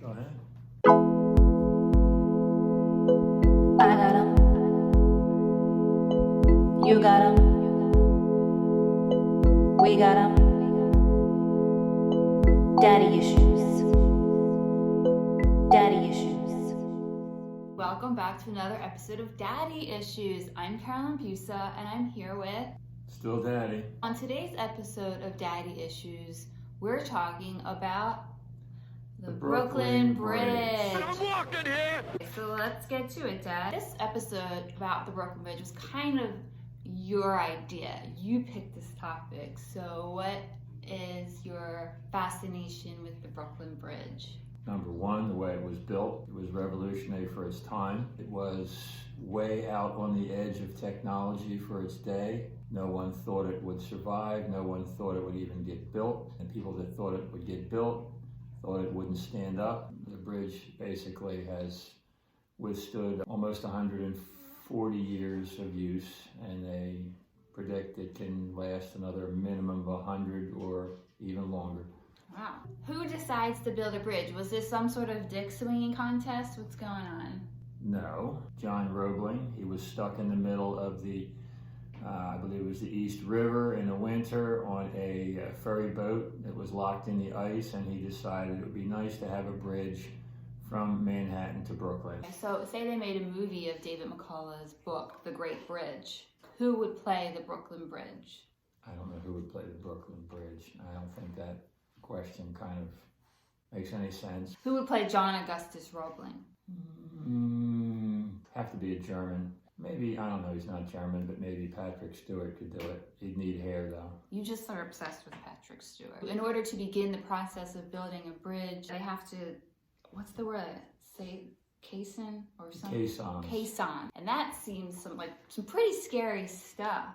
Go ahead. I got 'em. You got 'em. We got 'em. Daddy issues. Daddy issues. Welcome back to another episode of Daddy Issues. I'm Carolyn Busa and I'm here with... Still Daddy. On today's episode of Daddy Issues, we're talking about the Brooklyn Bridge. I'm walking here! So let's get to it, Dad. This episode about the Brooklyn Bridge was kind of your idea. You picked this topic. So what is your fascination with the Brooklyn Bridge? Number one, the way it was built, it was revolutionary for its time. It was way out on the edge of technology for its day. No one thought it would survive. No one thought it would even get built. And people that thought it would get built thought it wouldn't stand up. The bridge basically has withstood almost 140 years of use, and they predict it can last another minimum of 100 or even longer. Wow. Who decides to build a bridge? Was this some sort of dick swinging contest? What's going on? No. John Roebling, he was stuck in the middle of the, I believe it was the East River in the winter on a ferry boat that was locked in the ice, and he decided it would be nice to have a bridge from Manhattan to Brooklyn. So say they made a movie of David McCullough's book, The Great Bridge. Who would play the Brooklyn Bridge? I don't know who would play the Brooklyn Bridge. I don't think that question kind of makes any sense. Who would play John Augustus Roebling? Have to be a German. Maybe, I don't know, he's not German, but maybe Patrick Stewart could do it. He'd need hair though. You just are obsessed with Patrick Stewart. In order to begin the process of building a bridge, they have to, what's the word? Say caisson or something? Caissons. Caisson. And that seems some pretty scary stuff.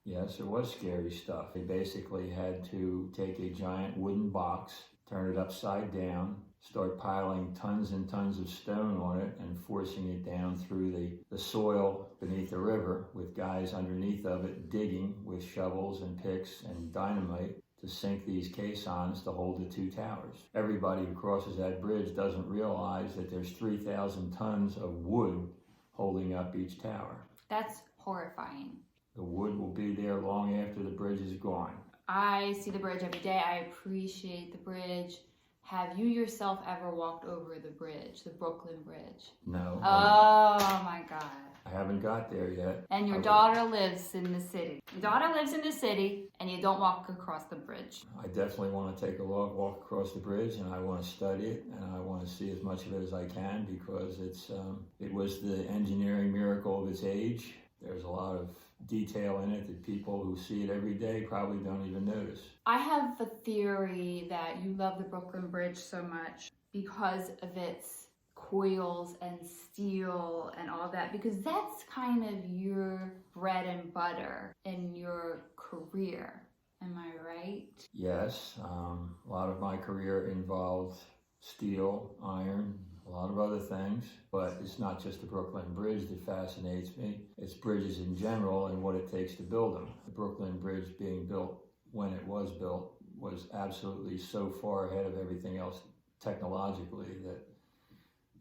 Yes, it was scary stuff. They basically had to take a giant wooden box, turn it upside down, start piling tons and tons of stone on it and forcing it down through the soil beneath the river with guys underneath of it digging with shovels and picks and dynamite to sink these caissons to hold the two towers. Everybody who crosses that bridge doesn't realize that there's 3,000 tons of wood holding up each tower. That's horrifying. The wood will be there long after the bridge is gone. I see the bridge every day. I appreciate the bridge. Have you yourself ever walked over the bridge, the Brooklyn Bridge? No. Oh my God. I haven't got there yet. And your daughter lives in the city. Your daughter lives in the city and you don't walk across the bridge. I definitely want to take a walk across the bridge, and I want to study it, and I want to see as much of it as I can because it was the engineering miracle of its age. There's a lot of detail in it that people who see it every day probably don't even notice. I have a theory that you love the Brooklyn Bridge so much because of its coils and steel and all that, because that's kind of your bread and butter in your career. Am I right? Yes, a lot of my career involved steel, iron, a lot of other things, but it's not just the Brooklyn Bridge that fascinates me. It's bridges in general and what it takes to build them. The Brooklyn Bridge being built when it was built was absolutely so far ahead of everything else technologically that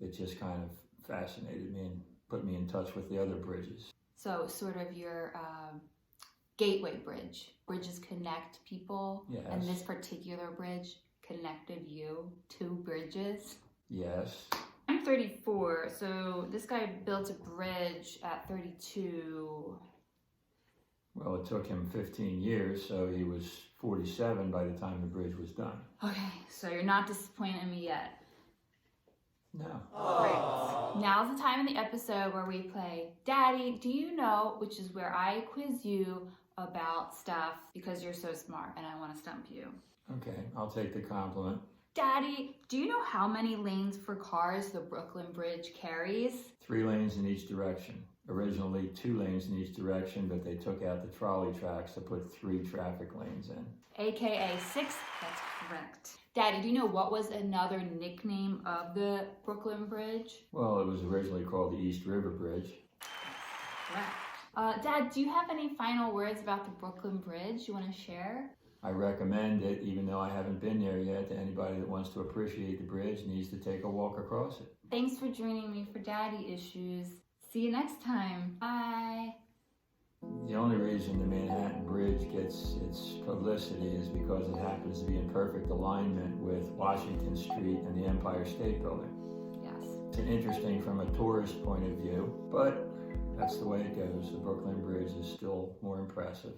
it just kind of fascinated me and put me in touch with the other bridges. So sort of your gateway bridge. Bridges connect people. Yes. And this particular bridge connected you to bridges. Yes. I'm 34, so this guy built a bridge at 32. Well, it took him 15 years, so he was 47 by the time the bridge was done. Okay, so you're not disappointing me yet. No. Great. Now's the time in the episode where we play Daddy, Do You Know? Which is where I quiz you about stuff because you're so smart and I want to stump you. Okay, I'll take the compliment. Daddy, do you know how many lanes for cars the Brooklyn Bridge carries? 3 lanes in each direction. Originally 2 lanes in each direction, but they took out the trolley tracks to put 3 traffic lanes in. AKA 6, that's correct. Daddy, do you know what was another nickname of the Brooklyn Bridge? Well, it was originally called the East River Bridge. Correct. Dad, do you have any final words about the Brooklyn Bridge you want to share? I recommend it, even though I haven't been there yet, to anybody that wants to appreciate the bridge needs to take a walk across it. Thanks for joining me for Daddy Issues. See you next time. Bye. The only reason the Manhattan Bridge gets its publicity is because it happens to be in perfect alignment with Washington Street and the Empire State Building. Yes. It's interesting from a tourist point of view, but that's the way it goes. The Brooklyn Bridge is still more impressive.